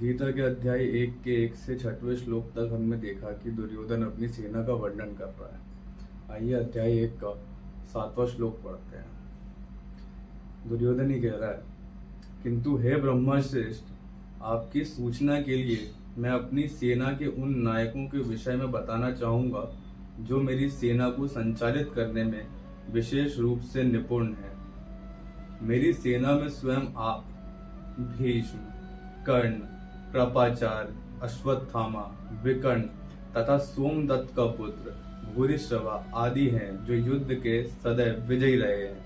गीता के अध्याय 1 के 1 से 6वें श्लोक तक हमने देखा कि दुर्योधन अपनी सेना का वर्णन कर रहा है। आइए अध्याय 1 का 7वां श्लोक पढ़ते हैं। दुर्योधन ही कह रहा है, किंतु हे ब्रह्मश्रेष्ठ, आपकी सूचना के लिए मैं अपनी सेना के उन नायकों के विषय में बताना चाहूंगा जो मेरी सेना को संचालित करने में विशेष रूप से निपुण है। मेरी सेना में स्वयं आप, भीष्म, कर्ण, कृपाचार्य, अश्वत्थामा, विकर्ण तथा सोमदत्त का पुत्र भूरिश्रवा आदि हैं जो युद्ध के सदैव विजयी रहे हैं।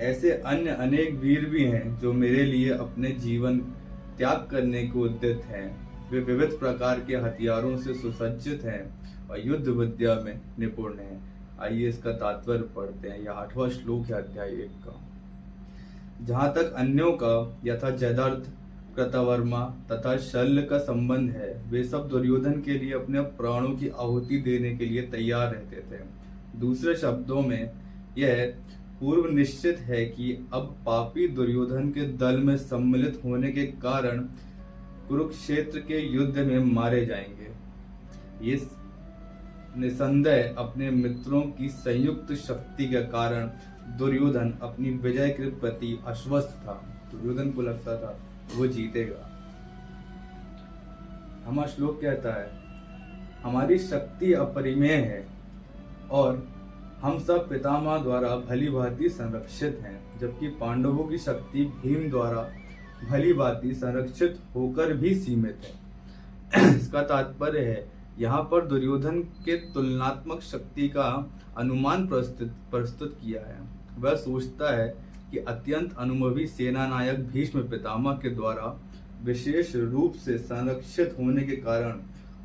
ऐसे अन्य अनेक वीर भी हैं जो मेरे लिए अपने जीवन त्याग करने को उद्यत हैं। वे विविध प्रकार के हथियारों से सुसज्जित हैं और युद्ध विद्या में निपुण हैं। आइए इसका तात्पर्य पढ़ते हैं। यह 8वां श्लोक है अध्याय 1 का। जहां तक अन्यों का यथा जयद्रथ, कृतवर्मा तथा शल्य का संबंध है, वे सब दुर्योधन के लिए अपने प्राणों की आहुति देने के लिए तैयार रहते थे। दूसरे शब्दों में यह पूर्व निश्चित है कि अब पापी दुर्योधन के दल में सम्मिलित होने के कारण कुरुक्षेत्र के युद्ध में मारे जाएंगे। ये निसंदेह अपने मित्रों की संयुक्त शक्ति के कारण दुर्योधन अपनी विजय के प्रति आश्वस्त था। दुर्योधन को लगता था वो जीतेगा। हमारा श्लोक कहता है, हमारी शक्ति अपरिमेय है और हम सब पितामह द्वारा भली भांति संरक्षित हैं, जबकि पांडवों की शक्ति भीम द्वारा भली भांति संरक्षित होकर भी सीमित है। इसका तात्पर्य है, यहाँ पर दुर्योधन के तुलनात्मक शक्ति का अनुमान प्रस्तुत किया है। वह सोचता है कि अत्यंत अनुभवी सेना नायक भीष्म पितामह के द्वारा विशेष रूप से संरक्षित होने के कारण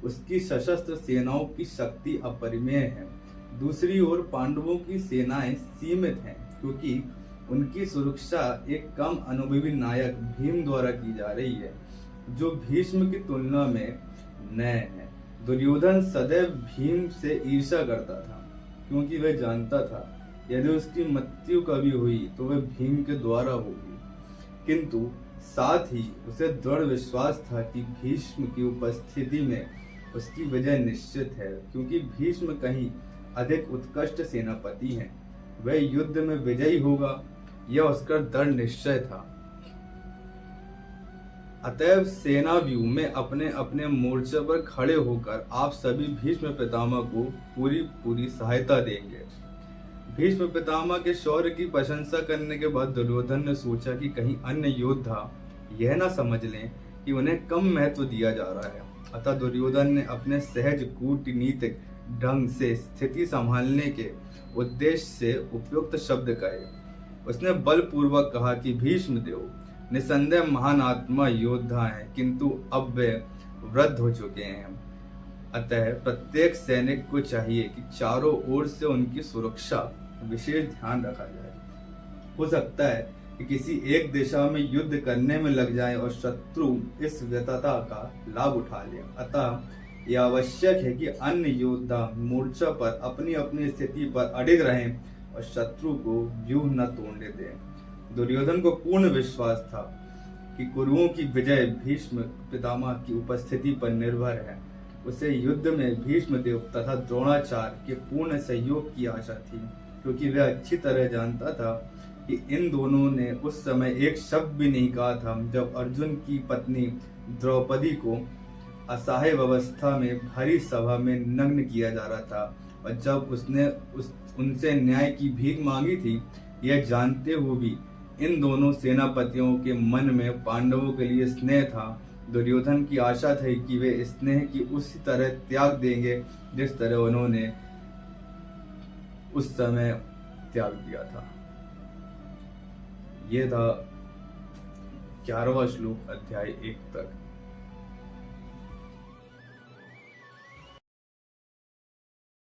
उसकी सशस्त्र सेनाओं की शक्ति अपरिमेय है। दूसरी ओर पांडवों की सेनाएं सीमित हैं, क्योंकि उनकी सुरक्षा एक कम अनुभवी नायक भीम द्वारा की जा रही है, जो भीष्म की तुलना में नए हैं। दुर्योधन सदैव भीम से ईर्ष्या करता था, क्योंकि वह जानता था यदि उसकी मृत्यु कभी हुई तो वह भीम के द्वारा होगी। किंतु साथ ही उसे दृढ़ विश्वास था कि भीष्म की उपस्थिति में उसकी विजय निश्चित है, क्योंकि भीष्म कहीं अधिक उत्कृष्ट सेनापति हैं। वह युद्ध में विजयी होगा, यह उसका दृढ़ निश्चय था। अतएव सेना व्यू में अपने अपने मोर्चे पर खड़े होकर आप सभी भीष्म पितामह को पूरी सहायता देंगे। भीष्म पितामह के शौर्य की प्रशंसा करने के बाद दुर्योधन ने सोचा कि कहीं अन्य योद्धा यह ना समझ लें कि उन्हें कम महत्व दिया जा रहा है। अतः दुर्योधन ने अपने सहज कूटनीतिक ढंग से स्थिति संभालने के उद्देश्य से उपयुक्त शब्द कहे। उसने बलपूर्वक कहा कि भीष्म देव निसंदेह महान आत्मा योद्धा हैं, किंतु अब वे वृद्ध हो चुके हैं। अतः प्रत्येक सैनिक को चाहिए कि चारों ओर से उनकी सुरक्षा विशेष ध्यान रखा जाए। हो सकता है कि किसी एक दिशा में युद्ध करने में लग जाए और शत्रु इस व्यस्तता का लाभ उठा ले। अतः यह आवश्यक है कि अन्य योद्धा मोर्चा पर अपनी अपनी स्थिति पर अडिग रहें और शत्रु को व्यूह न तोड़ने दें। दुर्योधन को पूर्ण विश्वास था कि कुरुओं की विजय भीष्म पितामह की उपस्थिति पर निर्भर है। उसे युद्ध में भीष्म देव तथा द्रोणाचार्य के पूर्ण सहयोग की आशा थी, क्योंकि वह अच्छी तरह जानता था कि इन दोनों ने उस समय एक शब्द भी नहीं कहा था जब अर्जुन की पत्नी द्रौपदी को असहाय अवस्था में भरी सभा में नग्न किया जा रहा था, और जब उसने उनसे न्याय की भीख मांगी थी। यह जानते हुए भी इन दोनों सेनापतियों के मन में पांडवों के लिए स्नेह था। दुर्योधन की आशा थी कि वे स्नेह की उसी तरह त्याग देंगे जिस तरह उन्होंने उस समय त्याग दिया था। यह था 11वां श्लोक अध्याय 1 तक।